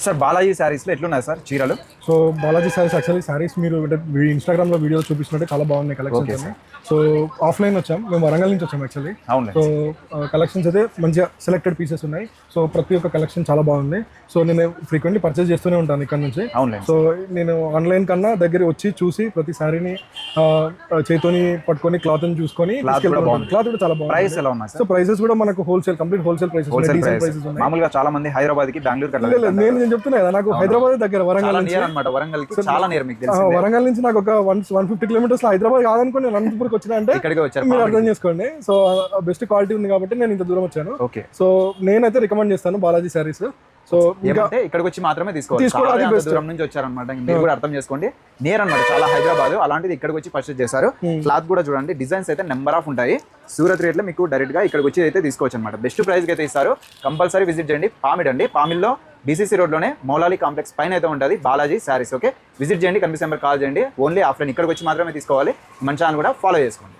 Sir Balaji శారీస్లో ఎట్లున్నాయి sir చీరలు? సో బాలాజీ సారీస్ యాక్చువల్లీ సారీస్ మీరు ఇన్స్టాగ్రామ్లో వీడియో చూపిస్తున్నట్టే చాలా బాగున్నాయి కలెక్షన్స్ అన్ని. సో ఆఫ్లైన్ వచ్చాం, మేము వరంగల్ నుంచి వచ్చాం యాక్చువల్లీ. అవును. సో కలెక్షన్స్ అయితే మంచిగా సెలెక్టెడ్ పీసెస్ ఉన్నాయి. సో ప్రతి ఒక్క కలెక్షన్ చాలా బాగుంది. సో నేను ఫ్రీక్వెంట్లీ పర్చేస్ చేస్తూనే ఉంటాను ఇక్కడ నుంచి. అవును. సో నేను ఆన్లైన్ కన్నా దగ్గర వచ్చి చూసి ప్రతి సారీని చేతోని పట్టుకొని క్లాత్ని చూసుకొని క్లాత్ కూడా చాలా బాగుంది. ప్రైస్ ఎలా ఉన్నాయి సో ప్రైసెస్ కూడా మనకు కంప్లీట్ హోల్సేల్ ప్రైసెస్ ఉన్నాయి. మామూలుగా చాలా మంది హైదరాబాద్ కి బెంగళూరు నేను చెప్తున్నా కదా, నాకు హైదరాబాద్ దగ్గర వరంగల్ నుంచి వరంగల్ నుంచి నాకు ఒక 150 కిలోమీటర్స్ హైదరాబాద్ కాదనుకోండి నేను అనంతపురికి వచ్చిన అంటే మీరు అర్థం చేసుకోండి. సో బెస్ట్ క్వాలిటీ ఉంది కాబట్టి నేను ఇంత దూరం వచ్చాను. సో నేనైతే రికమెండ్ చేస్తాను బాలాజీ శారీస్. సో ఇక్కడికి వచ్చి మాత్రమే తీసుకోవాలి. దూరం నుంచి వచ్చారనమాట, మీరు కూడా అర్థం చేసుకోండి. నేర్ అనమాట చాలా హైదరాబాద్, అలాంటిది ఇక్కడికి వచ్చి పర్చేస్ చేశారు. క్లాత్ కూడా చూడండి, డిజైన్స్ అయితే నెంబర్ ఆఫ్ ఉంటాయి. సూరత్ రేట్లో మీకు డైరెక్ట్ గా ఇక్కడికి వచ్చి అయితే తీసుకోవచ్చు అనమాట. బెస్ట్ ప్రైస్ కి అయితే ఇస్తారు. కంపల్సరీ విజిట్ చేయండి. పామిడ్ అండి, పామిల్లో BCC రోడ్లోనే మౌలాలి కాంప్లెక్స్ పైన అయితే ఉంటుంది బాలాజీ శారీస్. ఓకే, విజిట్ చేయండి, కనిపిస్తే నెంబర్ కాల్ చేయండి. ఓన్లీ ఆఫ్లైన్, ఇక్కడికి వచ్చి మాత్రమే తీసుకోవాలి. మన ఛానల్ కూడా ఫాలో చేసుకోండి.